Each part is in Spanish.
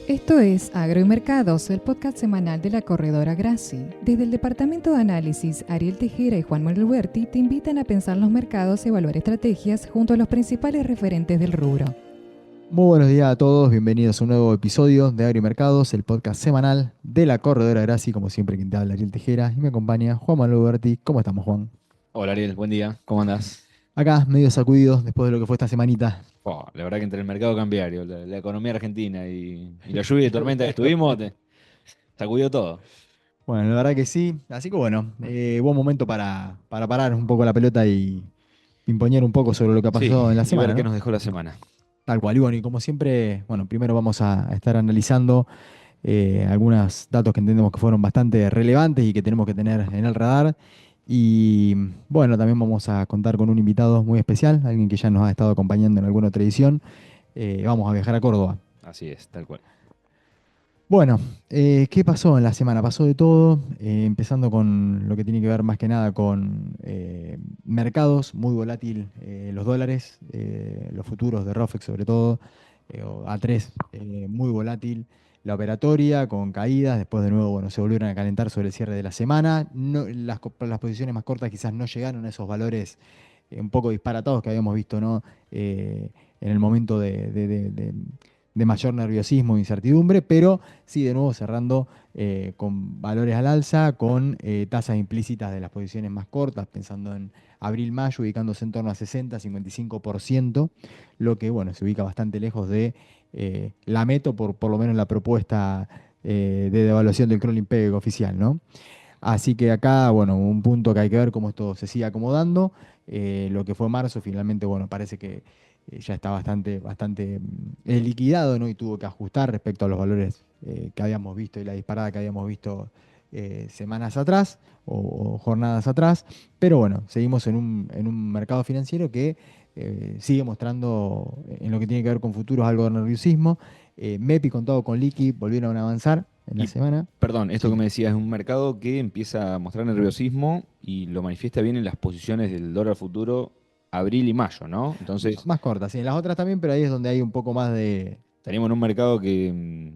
Esto es Agro y Mercados, el podcast semanal de la corredora Graci. Desde el Departamento de Análisis, Ariel Tejera y Juan Manuel Huerti te invitan a pensar los mercados y evaluar estrategias junto a los principales referentes del rubro. Muy buenos días a todos, bienvenidos a un nuevo episodio de Agro y Mercados, el podcast semanal de la corredora Graci, como siempre quien te habla Ariel Tejera y me acompaña Juan Manuel Huerti. ¿Cómo estamos, Juan? Hola Ariel, buen día, ¿cómo andás? Acá, medio sacudidos después de lo que fue esta semanita. La verdad que entre el mercado cambiario, la economía argentina y la lluvia y tormenta que estuvimos, te sacudió todo. Bueno, la verdad que sí, así que bueno, buen momento para parar un poco la pelota y imponer un poco sobre lo que Sí, pasó en la y ver semana, qué ¿no? nos dejó la semana. Tal cual, y bueno, y como siempre, bueno, primero vamos a estar analizando algunos datos que entendemos que fueron bastante relevantes y que tenemos que tener en el radar. Y bueno, también vamos a contar con un invitado muy especial, alguien que ya nos ha estado acompañando en alguna otra edición. Vamos a viajar a Córdoba. Así es, tal cual. Bueno, ¿qué pasó en la semana? Pasó de todo, empezando con lo que tiene que ver más que nada con mercados, muy volátil los dólares, los futuros de ROFEX sobre todo, o A3 muy volátil, la operatoria con caídas, después de nuevo, bueno, se volvieron a calentar sobre el cierre de la semana, las posiciones más cortas quizás no llegaron a esos valores un poco disparatados que habíamos visto, ¿no? En el momento de mayor nerviosismo e incertidumbre, pero sí, de nuevo cerrando con valores al alza, con tasas implícitas de las posiciones más cortas, pensando en abril-mayo, ubicándose en torno a 60-55%, lo que, bueno, se ubica bastante lejos de la meta, por lo menos la propuesta de devaluación del crawling peg oficial, ¿no? Así que acá, bueno, un punto que hay que ver cómo esto se sigue acomodando. Lo que fue marzo, finalmente, bueno, parece que ya está bastante liquidado, ¿no? Y tuvo que ajustar respecto a los valores que habíamos visto y la disparada que habíamos visto semanas atrás o jornadas atrás. Pero bueno, seguimos en un mercado financiero que sigue mostrando, en lo que tiene que ver con futuros, algo de nerviosismo. MEP y contado con liqui volvieron a avanzar en la Y semana. perdón, esto que Sí. me decías es un mercado que empieza a mostrar nerviosismo y lo manifiesta bien en las posiciones del dólar futuro abril y mayo, ¿no? Entonces, Más cortas, sí, en las otras también, pero ahí es donde hay un poco más de... tenemos en un mercado que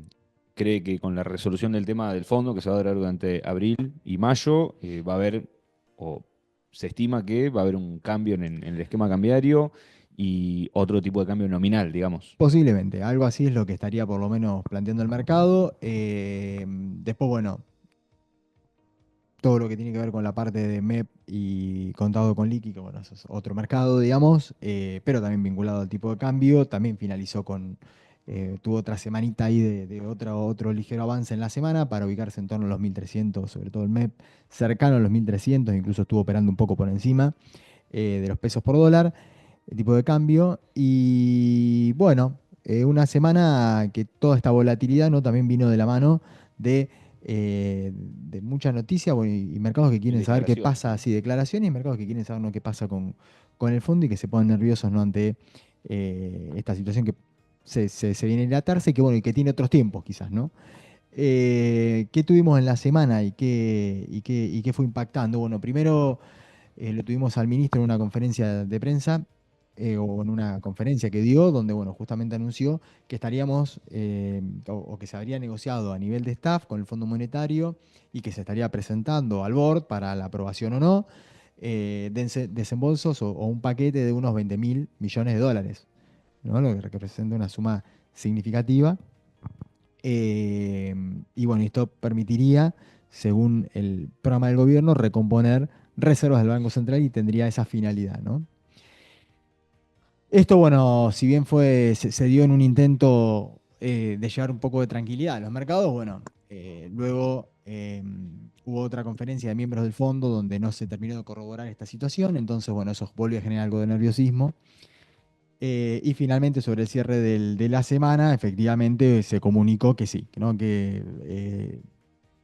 cree que con la resolución del tema del fondo, que se va a dar durante abril y mayo, va a haber, o se estima que va a haber un cambio en el esquema cambiario y otro tipo de cambio nominal, digamos. Posiblemente, algo así es lo que estaría por lo menos planteando el mercado. Después, bueno, todo lo que tiene que ver con la parte de MEP y contado con liqui, que bueno, eso es otro mercado, digamos, pero también vinculado al tipo de cambio, también finalizó tuvo otra semanita ahí de otro ligero avance en la semana para ubicarse en torno a los 1300, sobre todo el MEP, cercano a los 1300, incluso estuvo operando un poco por encima de los pesos por dólar, el tipo de cambio. Y bueno, una semana que toda esta volatilidad, ¿no? También vino de la mano de muchas noticias, bueno, y mercados que Y quieren saber qué declaraciones, pasa, ¿no? así, declaraciones, y mercados que quieren saber, ¿no?, qué pasa con el fondo y que se ponen nerviosos, ¿no?, ante esta situación que se viene a dilatarse y que, bueno, y que tiene otros tiempos quizás, ¿no? ¿Qué tuvimos en la semana y qué fue impactando? Bueno, primero lo tuvimos al ministro en una conferencia de prensa, o en una conferencia que dio, donde, bueno, justamente anunció que estaríamos, o que se habría negociado a nivel de staff con el Fondo Monetario y que se estaría presentando al board para la aprobación o no, desembolsos o un paquete de unos 20.000 millones de dólares, ¿no? Lo que representa una suma significativa. Eh, y bueno, esto permitiría, según el programa del gobierno, recomponer reservas del Banco Central y tendría esa finalidad, ¿no? Esto, bueno, si bien se dio en un intento de llevar un poco de tranquilidad a los mercados, bueno, luego hubo otra conferencia de miembros del fondo donde no se terminó de corroborar esta situación, entonces, bueno, eso volvió a generar algo de nerviosismo. Y finalmente, sobre el cierre de la semana, efectivamente se comunicó que sí, ¿no? Que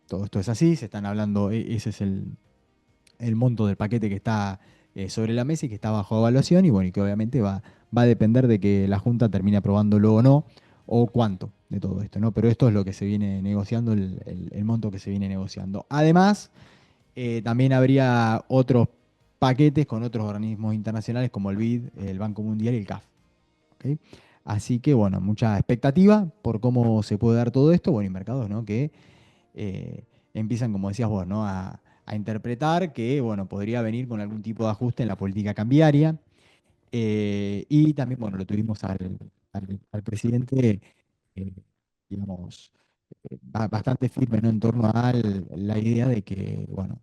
todo esto es así, se están hablando, ese es el monto del paquete que está sobre la mesa y que está bajo evaluación, y bueno, y que obviamente va a depender de que la Junta termine aprobándolo o no, o cuánto de todo esto, ¿no? Pero esto es lo que se viene negociando, el monto que se viene negociando. Además, también habría otros paquetes con otros organismos internacionales como el BID, el Banco Mundial y el CAF. ¿Ok? Así que, bueno, mucha expectativa por cómo se puede dar todo esto. Bueno, y mercados, ¿no? Que empiezan, como decías vos, ¿no? A interpretar que, bueno, podría venir con algún tipo de ajuste en la política cambiaria. Y también, bueno, lo tuvimos al presidente, eh, digamos, bastante firme, ¿no? En torno a la idea de que, bueno,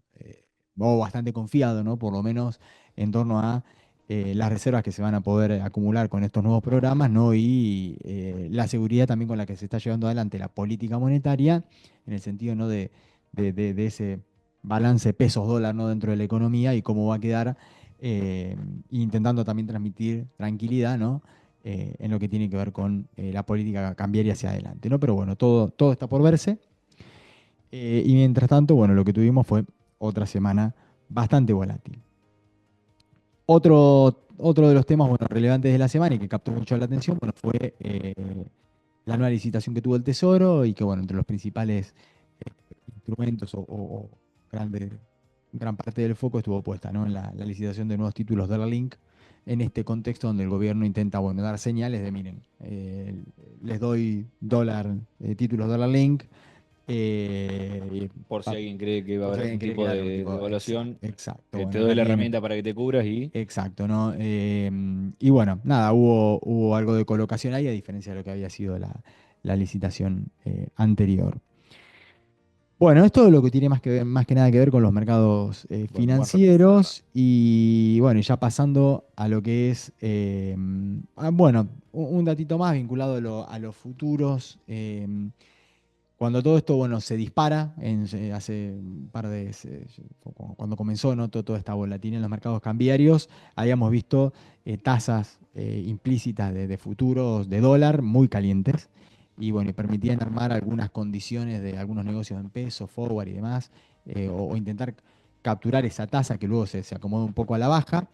o bastante confiado, ¿no? Por lo menos en torno a las reservas que se van a poder acumular con estos nuevos programas, ¿no? Y la seguridad también con la que se está llevando adelante la política monetaria, en el sentido, ¿no? De ese balance pesos-dólar, ¿no? Dentro de la economía y cómo va a quedar, intentando también transmitir tranquilidad, ¿no? En lo que tiene que ver con la política cambiaria hacia adelante, ¿no? Pero bueno, todo está por verse. Y mientras tanto, bueno, lo que tuvimos fue otra semana bastante volátil. Otro de los temas, bueno, relevantes de la semana y que captó mucho la atención, bueno, fue la nueva licitación que tuvo el Tesoro y que, bueno, entre los principales instrumentos o gran parte del foco estuvo puesta, ¿no? En la licitación de nuevos títulos de la Link, en este contexto donde el gobierno intenta, bueno, dar señales de, miren, les doy títulos de la Link, Por si alguien cree que va a por si haber alguien algún cree que tipo hay algún de tipo de... evaluación, Exacto, te bueno, doy acá la tiene. herramienta para que te cubras y Exacto, ¿no? Y bueno, nada, hubo algo de colocación ahí, a diferencia de lo que había sido la licitación anterior. Bueno, esto es lo que tiene más que nada que ver con los mercados Bueno, financieros y bueno, y ya pasando a lo que es, bueno, un datito más vinculado a los futuros. Cuando todo esto, bueno, se dispara, hace un par de, cuando comenzó, ¿no? Toda esta volatilidad en los mercados cambiarios, habíamos visto tasas implícitas de futuros de dólar muy calientes y bueno, y permitían armar algunas condiciones de algunos negocios en peso, forward y demás, o intentar capturar esa tasa que luego se acomoda un poco a la baja.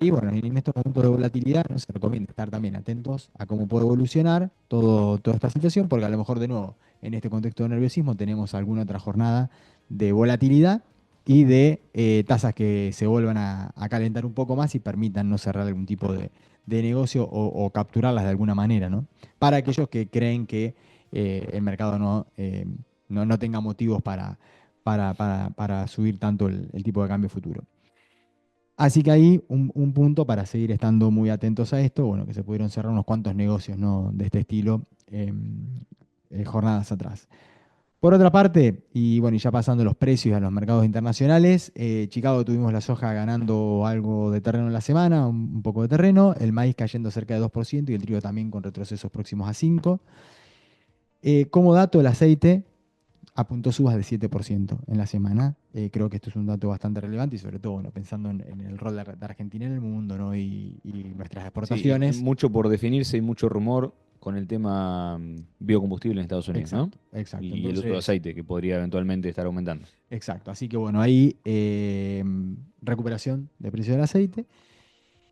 Y bueno, en estos momentos de volatilidad no se recomienda estar también atentos a cómo puede evolucionar toda esta situación, porque a lo mejor de nuevo, en este contexto de nerviosismo, tenemos alguna otra jornada de volatilidad y de tasas que se vuelvan a calentar un poco más y permitan no cerrar algún tipo de negocio o capturarlas de alguna manera, ¿no? Para aquellos que creen que el mercado no tenga motivos para subir tanto el tipo de cambio futuro. Así que ahí un punto para seguir estando muy atentos a esto, bueno, que se pudieron cerrar unos cuantos negocios, ¿no? De este estilo jornadas atrás. Por otra parte, y bueno, y ya pasando los precios a los mercados internacionales, Chicago tuvimos la soja ganando algo de terreno en la semana, un poco de terreno, el maíz cayendo cerca de 2% y el trigo también con retrocesos próximos a 5%. Como dato, el aceite apuntó subas de 7% en la semana. Creo que esto es un dato bastante relevante y sobre todo, bueno, pensando en el rol de Argentina en el mundo, ¿no? Y nuestras sí, y exportaciones. mucho por definirse y mucho rumor con el tema biocombustible en Estados Unidos, ¿no? Exacto, exacto. Y el uso de Entonces, aceite que podría eventualmente estar aumentando. exacto. Así que bueno, ahí recuperación de precio del aceite.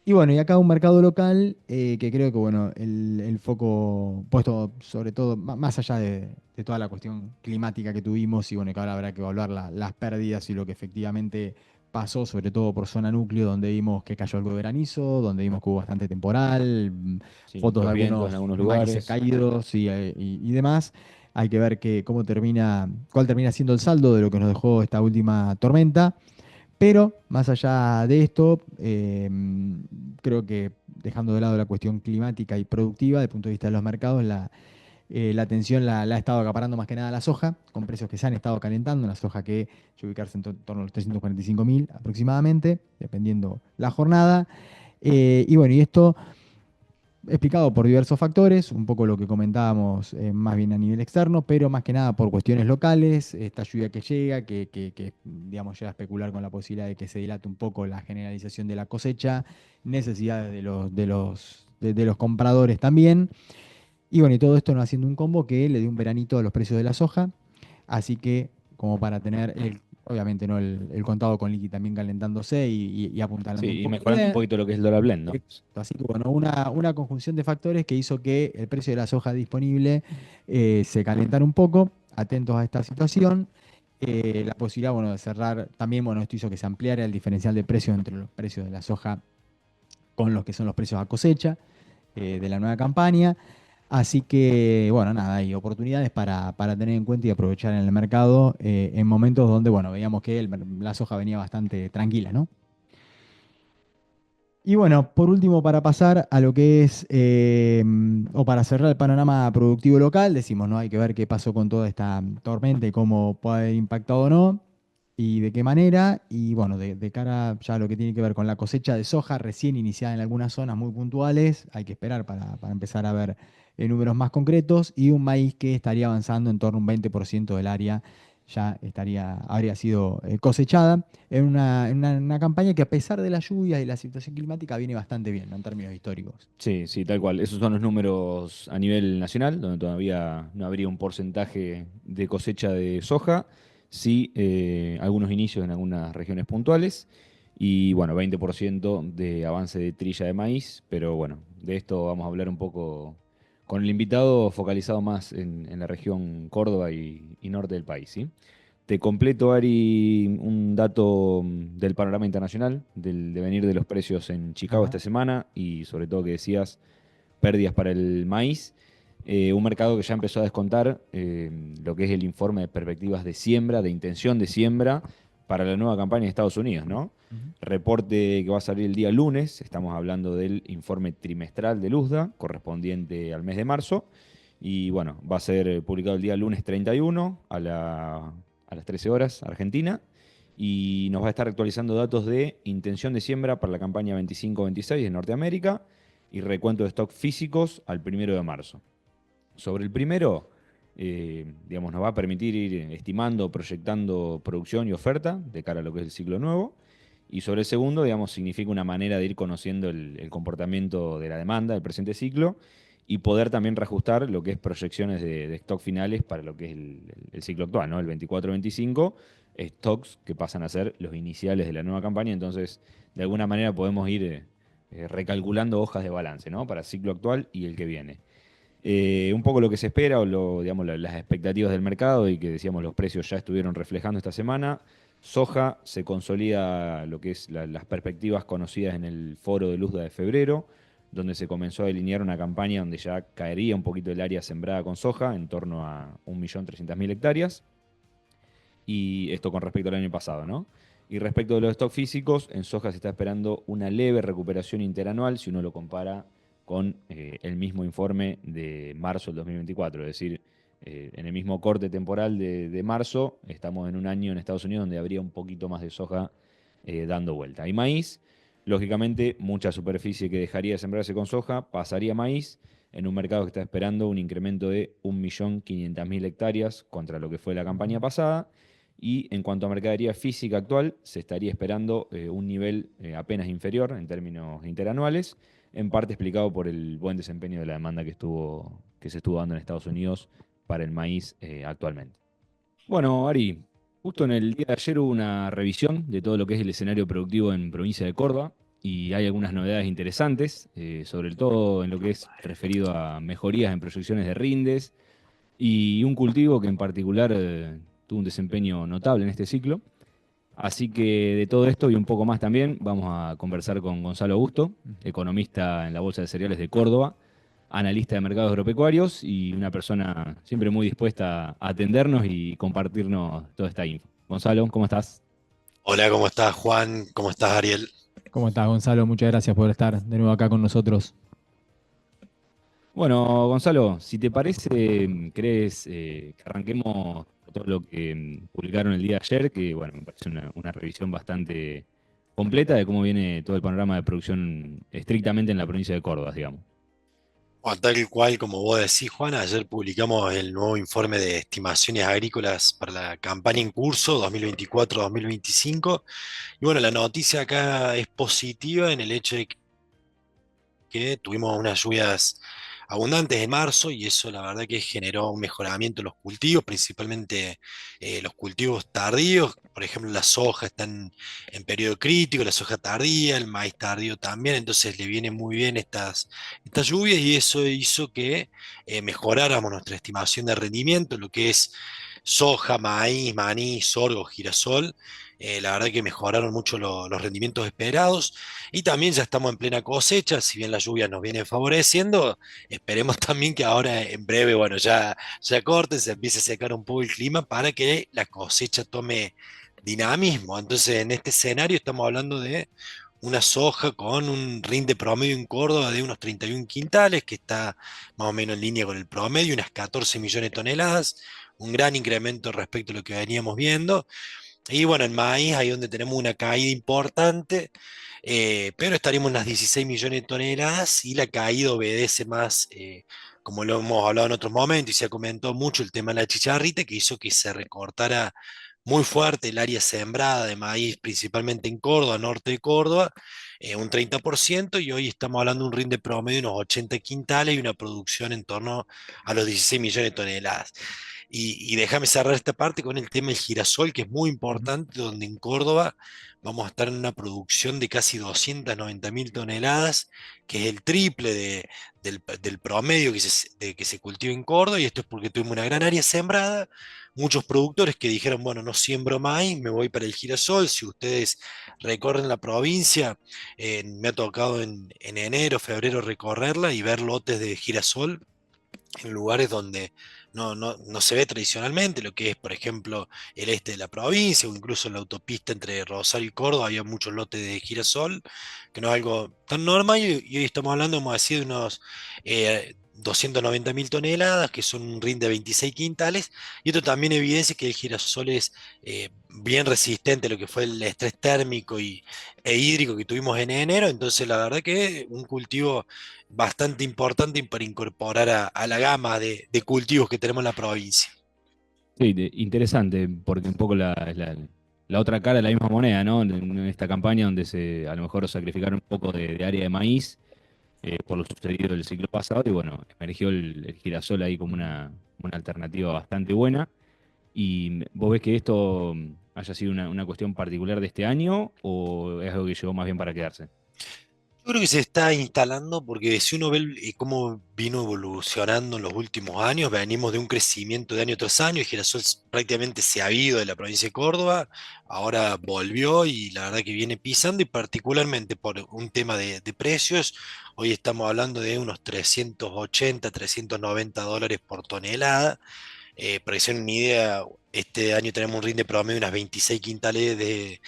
Y bueno, y acá un mercado local que creo que, bueno, el foco puesto sobre todo, más allá de toda la cuestión climática que tuvimos y bueno, que ahora habrá que evaluar las pérdidas y lo que efectivamente pasó, sobre todo por zona núcleo, donde vimos que cayó algo de granizo, donde vimos que hubo bastante temporal, Sí, fotos de los vientos en algunos algunos maíces lugares. caídos y demás. Hay que ver cuál termina siendo el saldo de lo que nos dejó esta última tormenta. Pero más allá de esto, creo que dejando de lado la cuestión climática y productiva, desde el punto de vista de los mercados, la atención la ha estado acaparando más que nada la soja, con precios que se han estado calentando, una soja que debe ubicarse en torno a los 345.000 aproximadamente, dependiendo la jornada. Y bueno, y esto explicado por diversos factores, un poco lo que comentábamos más bien a nivel externo, pero más que nada por cuestiones locales, esta lluvia que llega, que, digamos llega a especular con la posibilidad de que se dilate un poco la generalización de la cosecha, necesidades de los compradores también, y bueno, y todo esto no haciendo un combo que le dio un veranito a los precios de la soja, así que como para tener obviamente no el contado con liqui también calentándose y apuntalando un Sí, y poco. mejorando un poquito lo que es el dólar blend, ¿no? Exacto. Así que bueno, una conjunción de factores que hizo que el precio de la soja disponible se calentara un poco, atentos a esta situación. La posibilidad, bueno, de cerrar, también, bueno, esto hizo que se ampliara el diferencial de precios entre los precios de la soja con los que son los precios a cosecha. de la nueva campaña. Así que, bueno, nada, hay oportunidades para tener en cuenta y aprovechar en el mercado en momentos donde, bueno, veíamos que la soja venía bastante tranquila, ¿no? Y bueno, por último, para pasar a lo que es, o para cerrar el panorama productivo local, decimos, ¿no? Hay que ver qué pasó con toda esta tormenta y cómo puede haber impactado o no, y de qué manera. Y bueno, de cara ya a lo que tiene que ver con la cosecha de soja recién iniciada en algunas zonas muy puntuales, hay que esperar para empezar a ver números más concretos, y un maíz que estaría avanzando en torno a un 20% del área ya habría sido cosechada en una campaña que, a pesar de las lluvias y la situación climática, viene bastante bien, ¿no? En términos históricos. Sí, sí, tal cual. Esos son los números a nivel nacional, donde todavía no habría un porcentaje de cosecha de soja. Sí, algunos inicios en algunas regiones puntuales. Y bueno, 20% de avance de trilla de maíz. Pero bueno, de esto vamos a hablar un poco con el invitado, focalizado más en la región Córdoba y norte del país, ¿sí? Te completo, Ari, un dato del panorama internacional, del devenir de los precios en Chicago Ajá. esta semana y sobre todo que decías pérdidas para el maíz. Un mercado que ya empezó a descontar lo que es el informe de perspectivas de siembra, de intención de siembra para la nueva campaña de Estados Unidos, ¿no? Ujú. Reporte que va a salir el día lunes, estamos hablando del informe trimestral del USDA, correspondiente al mes de marzo, y bueno, va a ser publicado el día lunes 31 a las 13 horas, Argentina, y nos va a estar actualizando datos de intención de siembra para la campaña 25-26 de Norteamérica y recuento de stock físicos al 1 de marzo. Sobre el primero, digamos, nos va a permitir ir estimando, proyectando producción y oferta de cara a lo que es el ciclo nuevo. Y sobre el segundo, digamos, significa una manera de ir conociendo el comportamiento de la demanda del presente ciclo y poder también reajustar lo que es proyecciones de stock finales para lo que es el ciclo actual, ¿no? El 24-25, stocks que pasan a ser los iniciales de la nueva campaña. Entonces, de alguna manera podemos ir recalculando hojas de balance, ¿no? Para el ciclo actual y el que viene. Un poco lo que se espera o digamos, las expectativas del mercado, y que decíamos los precios ya estuvieron reflejando esta semana. Soja se consolida lo que es las perspectivas conocidas en el foro de Luzda de febrero, donde se comenzó a delinear una campaña donde ya caería un poquito el área sembrada con soja, en torno a 1.300.000 hectáreas, y esto con respecto al año pasado, ¿no? Y respecto de los stocks físicos, en soja se está esperando una leve recuperación interanual si uno lo compara con el mismo informe de marzo del 2024. Es decir, en el mismo corte temporal de marzo, estamos en un año en Estados Unidos donde habría un poquito más de soja dando vuelta. Y maíz, lógicamente, mucha superficie que dejaría de sembrarse con soja pasaría a maíz en un mercado que está esperando un incremento de 1.500.000 hectáreas contra lo que fue la campaña pasada. Y en cuanto a mercadería física actual, se estaría esperando un nivel apenas inferior en términos interanuales, en parte explicado por el buen desempeño de la demanda que se estuvo dando en Estados Unidos para el maíz actualmente. Bueno, Ari, justo en el día de ayer hubo una revisión de todo lo que es el escenario productivo en provincia de Córdoba, y hay algunas novedades interesantes, sobre todo en lo que es referido a mejorías en proyecciones de rindes y un cultivo que en particular tuvo un desempeño notable en este ciclo. Así que de todo esto y un poco más también vamos a conversar con Gonzalo Augusto, economista en la Bolsa de Cereales de Córdoba, analista de mercados agropecuarios y una persona siempre muy dispuesta a atendernos y compartirnos toda esta info. Gonzalo, ¿cómo estás? Hola, ¿cómo estás, Juan? ¿Cómo estás, Ariel? ¿Cómo estás, Gonzalo? Muchas gracias por estar de nuevo acá con nosotros. Bueno, Gonzalo, si te parece, ¿crees que arranquemos por todo lo que publicaron el día de ayer? Que bueno, me parece una revisión bastante completa de cómo viene todo el panorama de producción estrictamente en la provincia de Córdoba, digamos. Bueno, tal cual como vos decís, Juan, ayer publicamos el nuevo informe de estimaciones agrícolas para la campaña en curso 2024-2025. Y bueno, la noticia acá es positiva en el hecho de que tuvimos unas lluvias abundantes en marzo y eso la verdad que generó un mejoramiento en los cultivos, principalmente los cultivos tardíos. Por ejemplo, la soja está en periodo crítico, la soja tardía, el maíz tardío también, entonces le vienen muy bien estas lluvias y eso hizo que mejoráramos nuestra estimación de rendimiento, lo que es soja, maíz, maní, sorgo, girasol. La verdad que mejoraron mucho los rendimientos esperados y también ya estamos en plena cosecha, si bien la lluvia nos viene favoreciendo, esperemos también que ahora en breve, bueno, ya corte, se empiece a secar un poco el clima para que la cosecha tome dinamismo. Entonces, en este escenario estamos hablando de una soja con un rinde promedio en Córdoba de unos 31 quintales, que está más o menos en línea con el promedio, unas 14 millones de toneladas, un gran incremento respecto a lo que veníamos viendo. Y bueno, en maíz, ahí donde tenemos una caída importante, pero estaríamos en unas 16 millones de toneladas y la caída obedece más, como lo hemos hablado en otros momentos y se ha comentado mucho el tema de la chicharrita, que hizo que se recortara muy fuerte el área sembrada de maíz, principalmente en Córdoba, norte de Córdoba, un 30%, y hoy estamos hablando de un rinde promedio de unos 80 quintales y una producción en torno a los 16 millones de toneladas. Y déjame cerrar esta parte con el tema del girasol, que es muy Ujú. importante, donde en Córdoba vamos a estar en una producción de casi 290.000 toneladas, que es el triple del promedio que se cultiva en Córdoba, y esto es porque tuvimos una gran área sembrada, muchos productores que dijeron, bueno, no siembro maíz, me voy para el girasol. Si ustedes recorren la provincia, me ha tocado en enero, febrero recorrerla y ver lotes de girasol en lugares donde no se ve tradicionalmente, lo que es, por ejemplo, el este de la provincia, o incluso en la autopista entre Rosario y Córdoba había muchos lotes de girasol, que no es algo tan normal, y hoy estamos hablando, como decía, de unos 290.000 toneladas, que son un rinde de 26 quintales, y esto también evidencia que el girasol es bien resistente a lo que fue el estrés térmico e hídrico que tuvimos en enero. Entonces la verdad que un cultivo bastante importante para incorporar a la gama de cultivos que tenemos en la provincia. Sí, interesante, porque un poco la otra cara de la misma moneda, ¿no? En esta campaña donde a lo mejor sacrificaron un poco de área de maíz por lo sucedido el ciclo pasado, y bueno, emergió el girasol ahí como una alternativa bastante buena. ¿Y vos ves que esto haya sido una cuestión particular de este año o es algo que llegó más bien para quedarse? Yo creo que se está instalando porque si uno ve cómo vino evolucionando en los últimos años, venimos de un crecimiento de año tras año, y Girasol prácticamente se ha ido de la provincia de Córdoba, ahora volvió y la verdad que viene pisando, y particularmente por un tema de precios, hoy estamos hablando de unos 380, $390 por tonelada. Para que se den una idea, este año tenemos un rinde promedio de unas 26 quintales de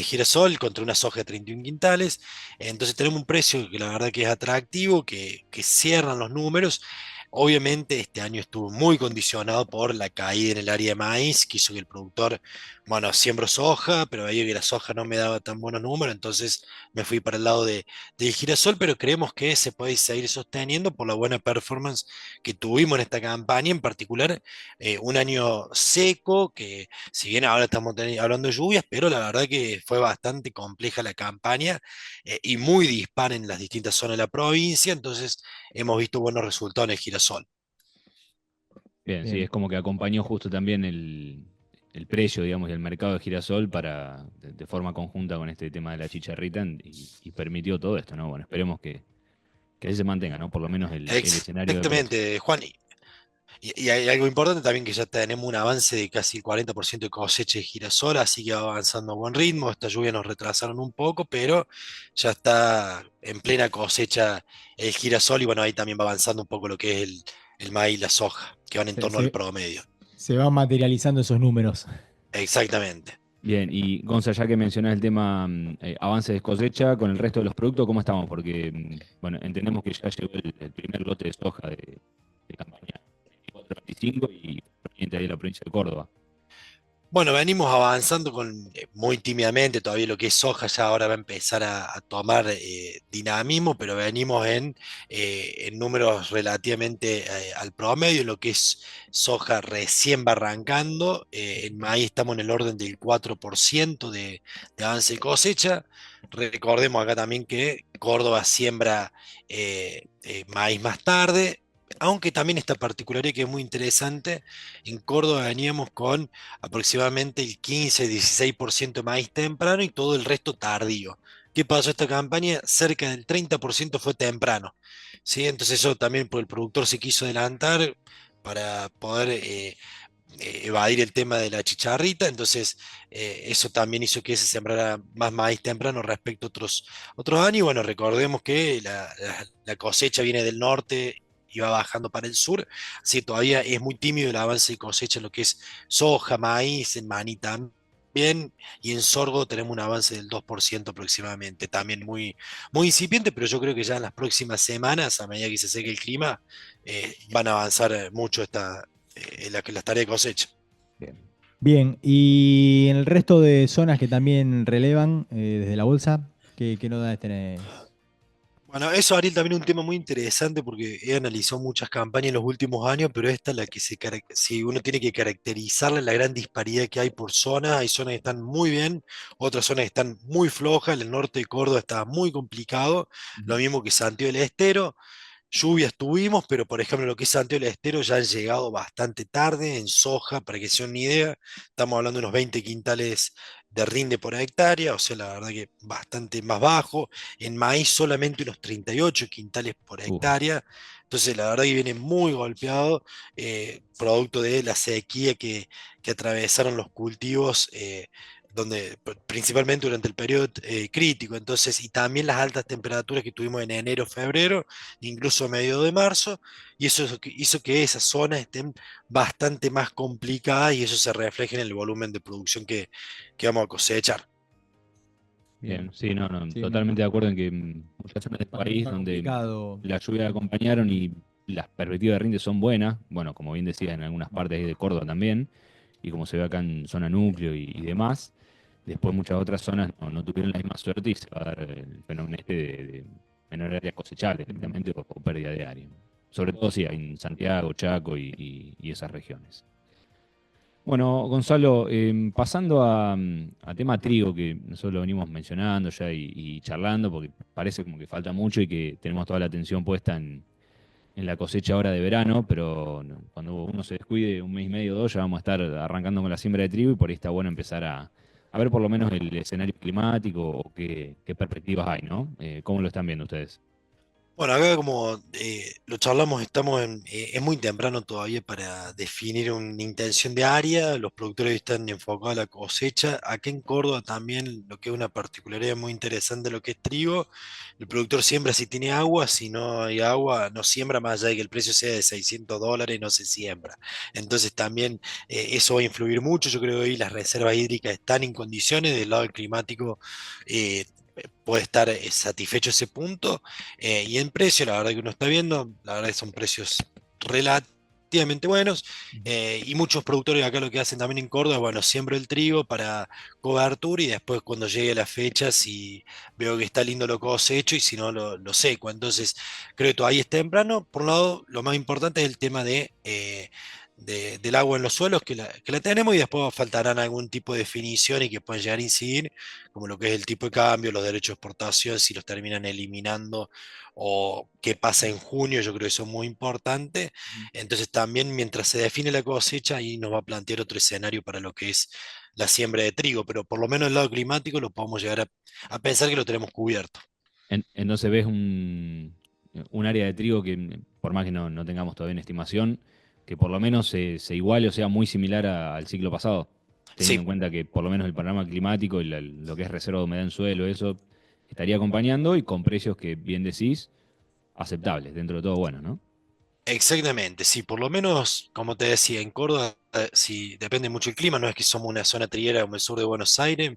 girasol contra una soja de 31 quintales. Entonces tenemos un precio que la verdad que es atractivo, que cierran los números. Obviamente este año estuvo muy condicionado por la caída en el área de maíz, que hizo que el productor, bueno, siembro soja, pero veía que la soja no me daba tan buenos números, entonces me fui para el lado del girasol, pero creemos que se puede seguir sosteniendo por la buena performance que tuvimos en esta campaña, en particular un año seco, que si bien ahora estamos hablando de lluvias, pero la verdad que fue bastante compleja la campaña, y muy dispar en las distintas zonas de la provincia, entonces hemos visto buenos resultados en el girasol. Bien, sí, es Bien. como que acompañó justo también el precio, digamos, y el mercado de girasol de forma conjunta con este tema de la chicharrita y permitió todo esto, ¿no? Bueno, esperemos que así se mantenga, ¿no? Por lo menos el escenario de precios. Exactamente, Juan. Y hay algo importante también, que ya tenemos un avance de casi el 40% de cosecha de girasol, así que va avanzando a buen ritmo. Estas lluvias nos retrasaron un poco, pero ya está en plena cosecha el girasol, y bueno, ahí también va avanzando un poco lo que es el maíz y la soja, que van en Se, torno al se- promedio. se van materializando esos números. Exactamente. Bien, y Gonza, ya que mencionás el tema avance de cosecha, con el resto de los productos, ¿cómo estamos? Porque, bueno, entendemos que ya llegó el primer lote de soja de campaña 24-25 y proveniente de la provincia de Córdoba. Bueno, venimos avanzando muy tímidamente, todavía lo que es soja ya ahora va a empezar a tomar dinamismo, pero venimos en números relativamente al promedio. Lo que es soja recién va arrancando, en maíz estamos en el orden del 4% de avance de cosecha. Recordemos acá también que Córdoba siembra maíz más tarde. Aunque también esta particularidad que es muy interesante, en Córdoba veníamos con aproximadamente el 15-16% de maíz temprano y todo el resto tardío. ¿Qué pasó esta campaña? Cerca del 30% fue temprano, ¿sí? Entonces eso también por el productor se quiso adelantar para poder evadir el tema de la chicharrita, entonces eso también hizo que se sembrara más maíz temprano respecto a otros años. Y bueno, recordemos que la cosecha viene del norte y va bajando para el sur, así que todavía es muy tímido el avance de cosecha en lo que es soja, maíz, en maní también, y en sorgo tenemos un avance del 2% aproximadamente, también muy incipiente, pero yo creo que ya en las próximas semanas, a medida que se seque el clima, van a avanzar mucho las tareas de cosecha. Bien. Bien, y en el resto de zonas que también relevan desde la bolsa, ¿qué novedades tenés? Bueno, eso, Ariel, también es un tema muy interesante porque he analizado muchas campañas en los últimos años, pero esta es la que si uno tiene que caracterizarla, la gran disparidad que hay por zonas. Hay zonas que están muy bien, otras zonas que están muy flojas. El norte de Córdoba está muy complicado, Ujú. lo mismo que Santiago del Estero. Lluvias tuvimos, pero por ejemplo lo que es Santiago del Estero ya han llegado bastante tarde en soja, para que se den una idea. Estamos hablando de unos 20 quintales de rinde por hectárea, o sea, la verdad que bastante más bajo. En maíz solamente unos 38 quintales por Uh, hectárea. Entonces, la verdad que viene muy golpeado, producto de la sequía que atravesaron los cultivos. Donde principalmente durante el periodo crítico, entonces, y también las altas temperaturas que tuvimos en enero, febrero, incluso a medio de marzo, y eso hizo que esas zonas estén bastante más complicadas y eso se refleja en el volumen de producción que vamos a cosechar. bien, Bien, sí, no, no, sí, totalmente de acuerdo en que muchas zonas del país más donde complicado. la lluvia acompañaron y las perspectivas de rinde son buenas, bueno, como bien decías, en algunas partes de Córdoba también, y como se ve acá en zona núcleo y demás, después muchas otras zonas no tuvieron la misma suerte y se va a dar el fenómeno este de menor área cosechable directamente o pérdida de área. Sobre todo sí, en Santiago, Chaco y esas regiones. Bueno, Gonzalo, pasando a tema trigo, que nosotros lo venimos mencionando ya y charlando, porque parece como que falta mucho y que tenemos toda la atención puesta en la cosecha ahora de verano, pero cuando uno se descuide un mes y medio o dos, ya vamos a estar arrancando con la siembra de trigo y por ahí está bueno empezar a ver por lo menos el escenario climático o qué perspectivas hay, ¿no? ¿Cómo lo están viendo ustedes? Bueno, acá como lo charlamos, es muy temprano todavía para definir una intención de área. Los productores están enfocados a la cosecha. Aquí en Córdoba también, lo que es una particularidad muy interesante, lo que es trigo. El productor siembra si tiene agua, si no hay agua, no siembra, más allá de que el precio sea de $600, no se siembra. Entonces también eso va a influir mucho. Yo creo que hoy las reservas hídricas están en condiciones del lado climático. eh, Puede estar satisfecho ese punto. Y en precio, la verdad que uno está viendo, la verdad que son precios relativamente buenos. Y muchos productores acá lo que hacen también en Córdoba, bueno, siembro el trigo para cobertura y después cuando llegue la fecha, si veo que está lindo lo cosecho y si no lo seco. Entonces, creo que todavía es temprano. Por un lado, lo más importante es el tema del agua en los suelos, que la tenemos y después faltarán algún tipo de definición y que pueden llegar a incidir, como lo que es el tipo de cambio, los derechos de exportación, si los terminan eliminando o qué pasa en junio, yo creo que eso es muy importante. Entonces también mientras se define la cosecha, ahí nos va a plantear otro escenario para lo que es la siembra de trigo, pero por lo menos el lado climático lo podemos llegar a pensar que lo tenemos cubierto. Entonces ves un área de trigo que, por más que no tengamos todavía una estimación, que por lo menos se iguale o sea muy similar al ciclo pasado, teniendo Sí, en cuenta que por lo menos el panorama climático y lo que es reserva de humedad en suelo, eso estaría acompañando y con precios que bien decís, aceptables, dentro de todo bueno, ¿no? exactamente, sí, por lo menos, como te decía, en Córdoba, sí, depende mucho el clima, no es que somos una zona triguera como el sur de Buenos Aires,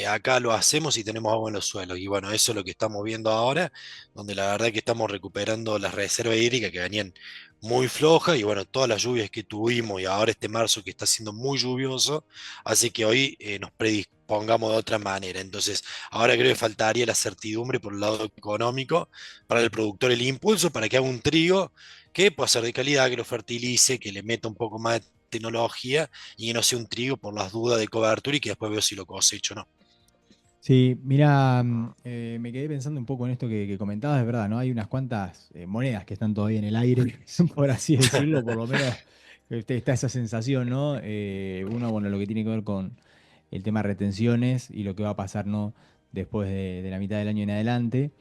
acá lo hacemos y tenemos agua en los suelos, y bueno, eso es lo que estamos viendo ahora, donde la verdad que estamos recuperando las reservas hídricas que venían muy flojas, y bueno, todas las lluvias que tuvimos, y ahora este marzo que está siendo muy lluvioso, así que hoy nos predispongamos de otra manera, entonces ahora creo que faltaría la certidumbre por el lado económico, para el productor el impulso, para que haga un trigo que pueda ser de calidad, que lo fertilice, que le meta un poco más de tecnología y que no sea un trigo por las dudas de cobertura y que después veo si lo cosecho o no. Sí, mira, me quedé pensando un poco en esto que comentabas, es verdad, ¿no? Hay unas cuantas monedas que están todavía en el aire, por así decirlo, por lo menos está esa sensación, ¿no? Uno, bueno, lo que tiene que ver con el tema retenciones y lo que va a pasar, ¿no? Después de la mitad del año en adelante,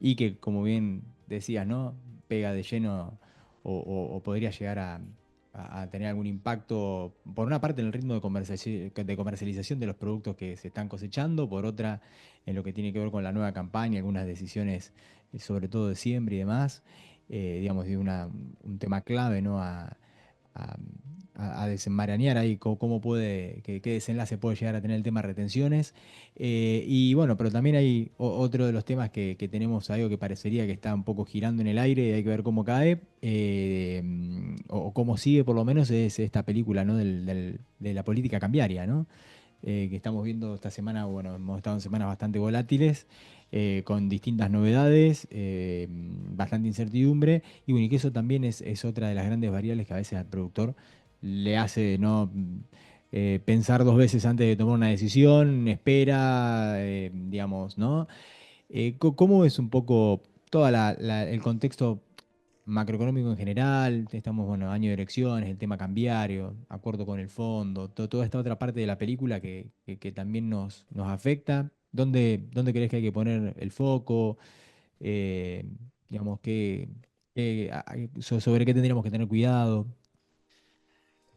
y que, como bien decías, ¿no? Pega de lleno o podría llegar a tener algún impacto, por una parte en el ritmo de comercialización de los productos que se están cosechando, por otra en lo que tiene que ver con la nueva campaña, algunas decisiones, sobre todo de siembra y demás, digamos, de un tema clave, ¿no? A, a desenmarañar ahí cómo puede, qué desenlace puede llegar a tener el tema de retenciones. Y bueno, pero también hay otro de los temas que tenemos, algo que parecería que está un poco girando en el aire y hay que ver cómo cae, o cómo sigue por lo menos, es esta película, ¿no? De la política cambiaria, ¿no? Que estamos viendo esta semana. Bueno, hemos estado en semanas bastante volátiles, con distintas novedades, bastante incertidumbre, y bueno, y que eso también es otra de las grandes variables que a veces al productor le hace no pensar dos veces antes de tomar una decisión, espera, digamos, ¿no? ¿Cómo es un poco todo el contexto macroeconómico en general? Estamos, bueno, año de elecciones, el tema cambiario, acuerdo con el fondo, toda esta otra parte de la película que también nos afecta. ¿Dónde crees que hay que poner el foco? Eh, digamos, sobre qué tendríamos que tener cuidado.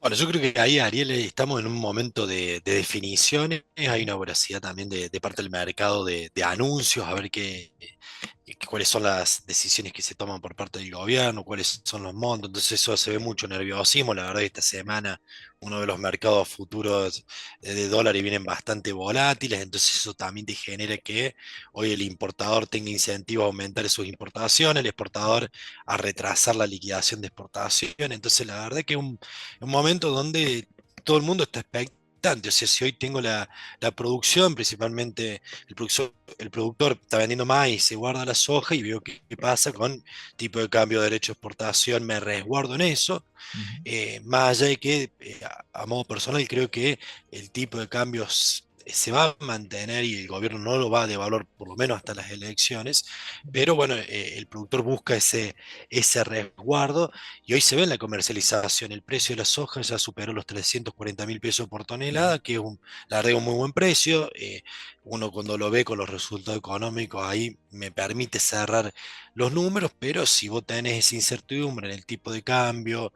Bueno, yo creo que ahí, Ariel, estamos en un momento de definiciones, hay una voracidad también de parte del mercado de anuncios, a ver cuáles son las decisiones que se toman por parte del gobierno, cuáles son los montos. Entonces eso se ve mucho nerviosismo. La verdad que esta semana uno de los mercados futuros de dólares vienen bastante volátiles, entonces eso también te genera que hoy el importador tenga incentivo a aumentar sus importaciones, el exportador a retrasar la liquidación de exportación. Entonces la verdad que es un momento donde todo el mundo está expectante. O sea, si hoy tengo la producción, principalmente el productor está vendiendo maíz, se guarda la soja y veo qué pasa con tipo de cambio de derecho de exportación, me resguardo en eso. Ujú. Más allá de que, a modo personal, creo que el tipo de cambios se va a mantener y el gobierno no lo va a devaluar por lo menos hasta las elecciones, pero bueno, el productor busca ese resguardo y hoy se ve en la comercialización, el precio de la soja ya superó los 340.000 pesos por tonelada, que es la verdad, un muy buen precio. Uno cuando lo ve con los resultados económicos ahí me permite cerrar los números, pero si vos tenés esa incertidumbre en el tipo de cambio,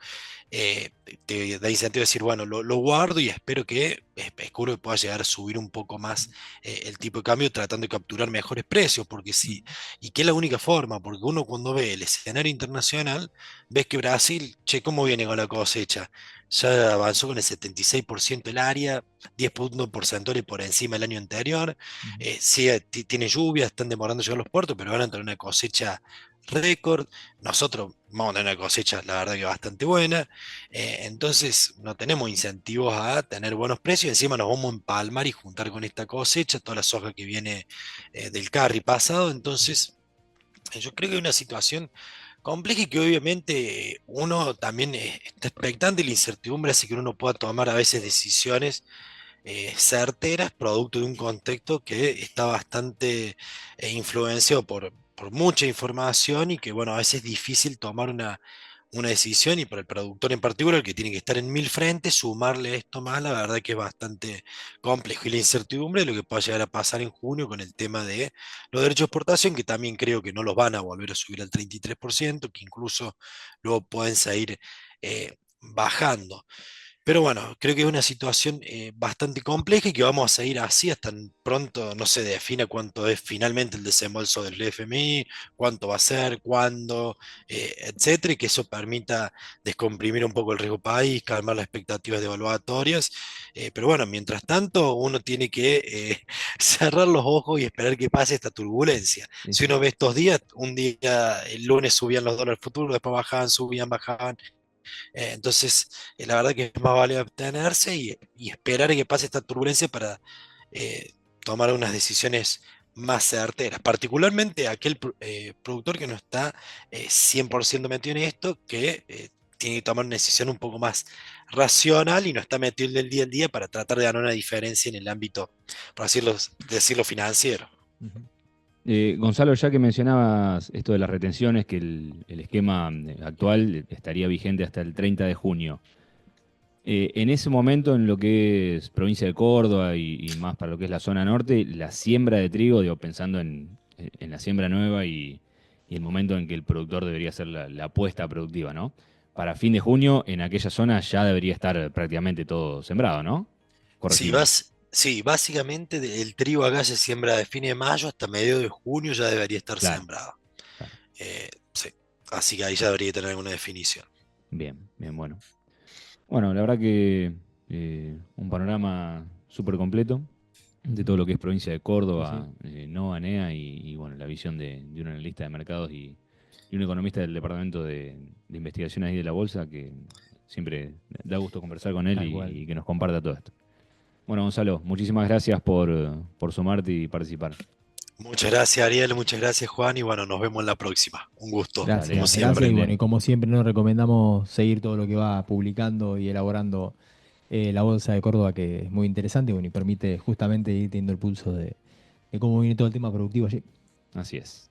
eh, te da incentivo a decir, bueno, lo guardo y espero que que pueda llegar a subir un poco más el tipo de cambio tratando de capturar mejores precios, porque sí, y que es la única forma, porque uno cuando ve el escenario internacional, ves que Brasil, che, ¿cómo viene con la cosecha? Ya avanzó con el 76% el área, 10 puntos porcentuales por encima del año anterior. Ujú. Sí, tiene lluvia, están demorando llegar a los puertos, pero van a tener una cosecha récord. Nosotros vamos a tener una cosecha, la verdad que bastante buena. Entonces no tenemos incentivos a tener buenos precios. Encima nos vamos a empalmar y juntar con esta cosecha, toda la soja que viene del carry pasado. Entonces yo creo que hay una situación compleja y que obviamente uno también está expectante y la incertidumbre hace que uno no pueda tomar a veces decisiones certeras, producto de un contexto que está bastante influenciado por mucha información y que, bueno, a veces es difícil tomar una decisión y para el productor en particular, que tiene que estar en mil frentes, sumarle esto más, la verdad que es bastante complejo. Y la incertidumbre de lo que pueda llegar a pasar en junio con el tema de los derechos de exportación, que también creo que no los van a volver a subir al 33%, que incluso luego pueden seguir bajando. Pero bueno, creo que es una situación bastante compleja y que vamos a seguir así hasta pronto no se defina cuánto es finalmente el desembolso del FMI, cuánto va a ser, cuándo, etcétera, y que eso permita descomprimir un poco el riesgo país, calmar las expectativas devaluatorias. Pero bueno, mientras tanto, uno tiene que cerrar los ojos y esperar que pase esta turbulencia. Sí, Si sí. uno ve estos días, un día, el lunes subían los dólares futuros, después bajaban, subían, bajaban. Entonces, la verdad que es más vale abstenerse y esperar a que pase esta turbulencia para eh, tomar unas decisiones más certeras. Particularmente aquel productor que no está 100% metido en esto, que tiene que tomar una decisión un poco más racional y no está metido en el día al día para tratar de ganar una diferencia en el ámbito, por decirlo financiero. Ujú. Gonzalo, ya que mencionabas esto de las retenciones, que el esquema actual estaría vigente hasta el 30 de junio. En ese momento, en lo que es provincia de Córdoba y más para lo que es la zona norte, la siembra de trigo, digo, pensando en la siembra nueva y el momento en que el productor debería hacer la apuesta productiva, ¿no? para fin de junio en aquella zona ya debería estar prácticamente todo sembrado, ¿no? Sí, Corregime. sí, básicamente el trigo acá se siembra de fines de mayo hasta medio de junio ya debería estar Claro, sembrado. claro. Sí, así que ahí ya debería tener alguna definición. Bien, bien, bueno. Bueno, la verdad que un panorama súper completo de todo lo que es provincia de Sí, Córdoba, sí. NOA, NEA y, bueno, la visión de un analista de mercados y un economista del departamento de investigación ahí de la bolsa que siempre da gusto conversar con él Tal cual. y que nos comparta todo esto. Bueno, Gonzalo, muchísimas gracias por sumarte y participar. Muchas gracias, Ariel, muchas gracias, Juan, y bueno, nos vemos en la próxima. Un gusto, Dale, como Gracias, Dios te gracias. siempre. Y bueno, prende. y como siempre nos recomendamos seguir todo lo que va publicando y elaborando la Bolsa de Córdoba, que es muy interesante, bueno, y permite justamente ir teniendo el pulso de cómo viene todo el tema productivo allí. Así es.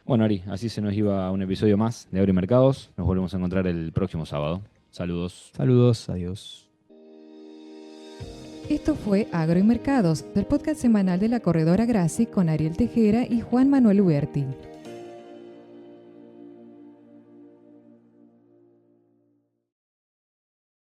Bueno, Ari, así se nos iba un episodio más de Agromercados. Nos volvemos a encontrar el próximo sábado. Saludos. Saludos, adiós. Esto fue Agro y Mercados, del podcast semanal de la corredora Graci con Ariel Tejera y Juan Manuel Huerti.